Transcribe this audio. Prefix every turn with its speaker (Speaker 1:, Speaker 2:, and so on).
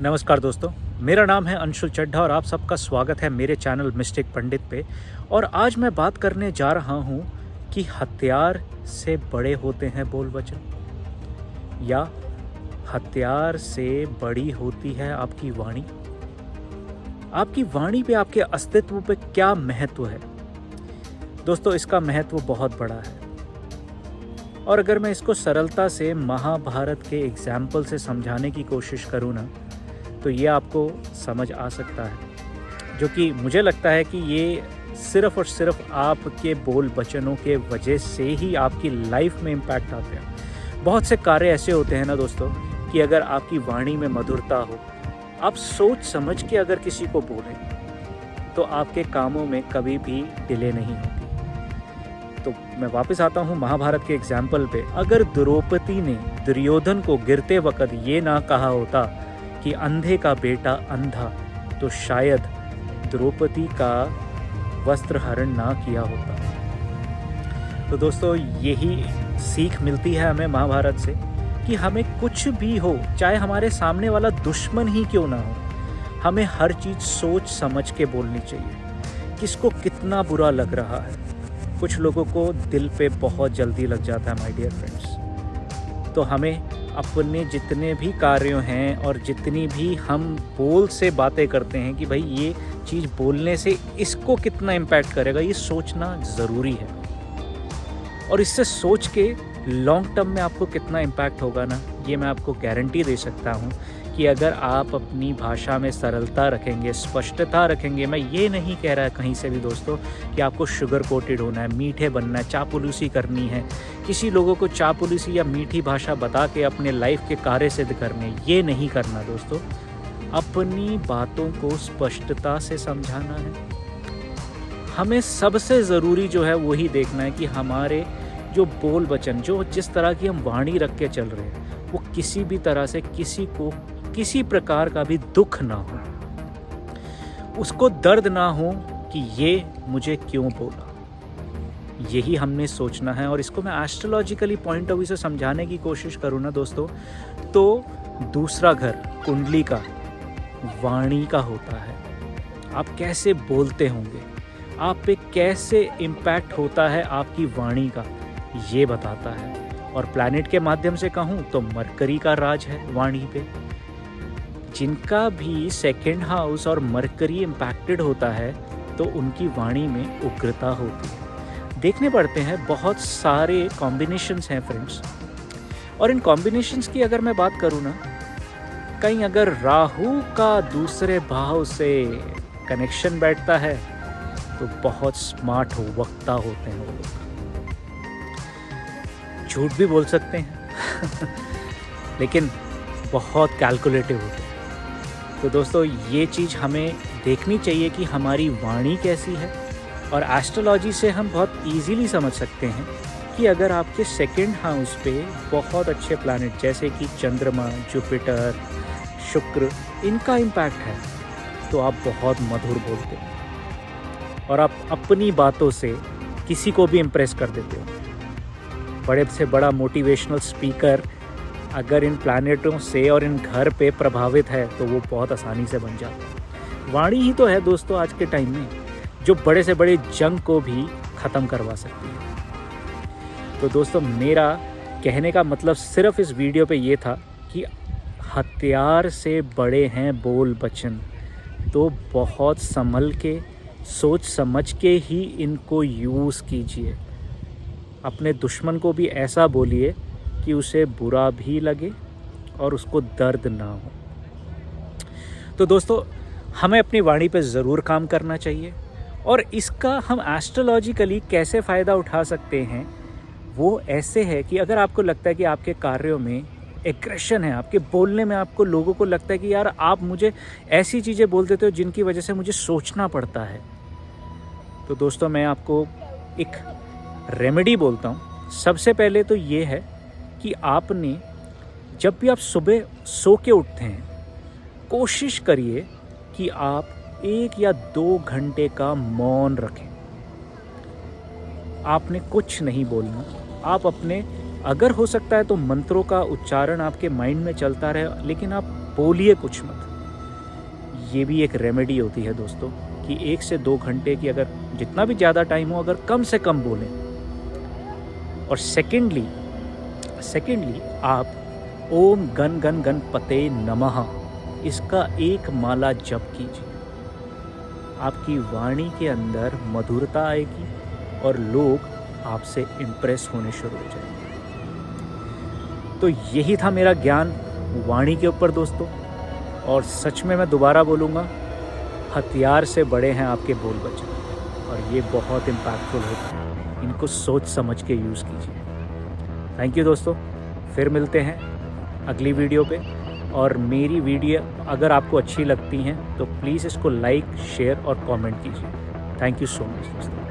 Speaker 1: नमस्कार दोस्तों, मेरा नाम है अंशुल चड्ढा और आप सबका स्वागत है मेरे चैनल मिस्टेक पंडित पे। और आज मैं बात करने जा रहा हूँ कि हथियार से बड़े होते हैं बोल वचन या हथियार से बड़ी होती है आपकी वाणी। आपकी वाणी पे, आपके अस्तित्व पे क्या महत्व है दोस्तों? इसका महत्व बहुत बड़ा है। और अगर मैं इसको सरलता से महाभारत के एग्जाम्पल से समझाने की कोशिश करूँ ना, तो ये आपको समझ आ सकता है, जो कि मुझे लगता है कि ये सिर्फ़ और सिर्फ आपके बोल वचनों के वजह से ही आपकी लाइफ में इम्पैक्ट आते हैं। बहुत से कार्य ऐसे होते हैं ना दोस्तों कि अगर आपकी वाणी में मधुरता हो, आप सोच समझ के अगर किसी को बोलें, तो आपके कामों में कभी भी डिले नहीं होती। तो मैं वापस आता हूँ महाभारत के एग्जाम्पल पे। अगर द्रौपदी ने दुर्योधन को गिरते वक्त ये ना कहा होता कि अंधे का बेटा अंधा, तो शायद द्रौपदी का वस्त्र हरण ना किया होता। तो दोस्तों, यही सीख मिलती है हमें महाभारत से कि हमें कुछ भी हो, चाहे हमारे सामने वाला दुश्मन ही क्यों ना हो, हमें हर चीज़ सोच समझ के बोलनी चाहिए। किसको कितना बुरा लग रहा है, कुछ लोगों को दिल पे बहुत जल्दी लग जाता है माय डियर फ्रेंड्स। तो हमें अपने जितने भी कार्यों हैं और जितनी भी हम बोल से बातें करते हैं कि भाई ये चीज़ बोलने से इसको कितना इम्पैक्ट करेगा, ये सोचना ज़रूरी है। और इससे सोच के लॉन्ग टर्म में आपको कितना इम्पैक्ट होगा ना, ये मैं आपको गारंटी दे सकता हूँ कि अगर आप अपनी भाषा में सरलता रखेंगे, स्पष्टता रखेंगे। मैं ये नहीं कह रहा कहीं से भी दोस्तों कि आपको शुगर कोटेड होना है, मीठे बनना है, चापलूसी करनी है, किसी लोगों को चापलूसी या मीठी भाषा बता के अपने लाइफ के कार्य सिद्ध करने, ये नहीं करना दोस्तों। अपनी बातों को स्पष्टता से समझाना है। हमें सबसे ज़रूरी जो है वही देखना है कि हमारे जो बोल वचन, जो जिस तरह की हम वाणी रख के चल रहे हैं, वो किसी भी तरह से किसी को किसी प्रकार का भी दुख ना हो, उसको दर्द ना हो कि ये मुझे क्यों बोला। यही हमने सोचना है। और इसको मैं एस्ट्रोलॉजिकली पॉइंट ऑफ व्यू से समझाने की कोशिश करूँ ना दोस्तों, तो दूसरा घर कुंडली का वाणी का होता है। आप कैसे बोलते होंगे, आप पे कैसे इम्पैक्ट होता है आपकी वाणी का, ये बताता है। और प्लैनेट के माध्यम से कहूँ तो मरकरी का राज है वाणी पे। जिनका भी सेकंड हाउस और मरकरी इम्पैक्टेड होता है, तो उनकी वाणी में उग्रता होती है। देखने पड़ते हैं बहुत सारे कॉम्बिनेशंस हैं फ्रेंड्स। और इन कॉम्बिनेशंस की अगर मैं बात करूँ ना, कहीं अगर राहु का दूसरे भाव से कनेक्शन बैठता है, तो बहुत स्मार्ट वक्ता होते हैं वो लोग। झूठ भी बोल सकते हैं लेकिन बहुत कैलकुलेटिव होते हैं। तो दोस्तों, ये चीज़ हमें देखनी चाहिए कि हमारी वाणी कैसी है। और एस्ट्रोलॉजी से हम बहुत इजीली समझ सकते हैं कि अगर आपके सेकंड हाउस पे बहुत अच्छे प्लैनेट जैसे कि चंद्रमा, जुपिटर, शुक्र, इनका इम्पैक्ट है, तो आप बहुत मधुर बोलते हो और आप अपनी बातों से किसी को भी इम्प्रेस कर देते हो। बड़े से बड़ा मोटिवेशनल स्पीकर अगर इन प्लैनेटों से और इन घर पे प्रभावित है, तो वो बहुत आसानी से बन जाता है। वाणी ही तो है दोस्तों आज के टाइम में जो बड़े से बड़े जंग को भी ख़त्म करवा सकती है। तो दोस्तों, मेरा कहने का मतलब सिर्फ इस वीडियो पे ये था कि हथियार से बड़े हैं बोल वचन, तो बहुत संभल के, सोच समझ के ही इनको यूज़ कीजिए। अपने दुश्मन को भी ऐसा बोलिए कि उसे बुरा भी लगे और उसको दर्द ना हो। तो दोस्तों, हमें अपनी वाणी पे ज़रूर काम करना चाहिए। और इसका हम एस्ट्रोलॉजिकली कैसे फ़ायदा उठा सकते हैं, वो ऐसे है कि अगर आपको लगता है कि आपके कार्यों में एग्रेशन है, आपके बोलने में आपको लोगों को लगता है कि यार आप मुझे ऐसी चीज़ें बोल देते हो जिनकी वजह से मुझे सोचना पड़ता है, तो दोस्तों मैं आपको एक रेमेडी बोलता हूँ। सबसे पहले तो ये है कि आपने जब भी आप सुबह सो के उठते हैं, कोशिश करिए कि आप 1 या 2 घंटे का मौन रखें। आपने कुछ नहीं बोलना। आप अपने, अगर हो सकता है तो मंत्रों का उच्चारण आपके माइंड में चलता रहे, लेकिन आप बोलिए कुछ मत। ये भी एक रेमेडी होती है दोस्तों कि 1 से 2 घंटे की, अगर जितना भी ज़्यादा टाइम हो, अगर कम से कम बोलें। और सेकेंडली आप ओम गण गण गणपते नमः इसका एक माला जप कीजिए। आपकी वाणी के अंदर मधुरता आएगी और लोग आपसे इम्प्रेस होने शुरू हो जाएंगे। तो यही था मेरा ज्ञान वाणी के ऊपर दोस्तों। और सच में मैं दोबारा बोलूँगा, हथियार से बड़े हैं आपके बोल वचन, और ये बहुत इम्पैक्टफुल होता है। इनको सोच समझ के यूज़ कीजिए। थैंक यू दोस्तों, फिर मिलते हैं अगली वीडियो पे। और मेरी वीडियो अगर आपको अच्छी लगती हैं तो प्लीज़ इसको लाइक, शेयर और कमेंट कीजिए। थैंक यू सो मच दोस्तों।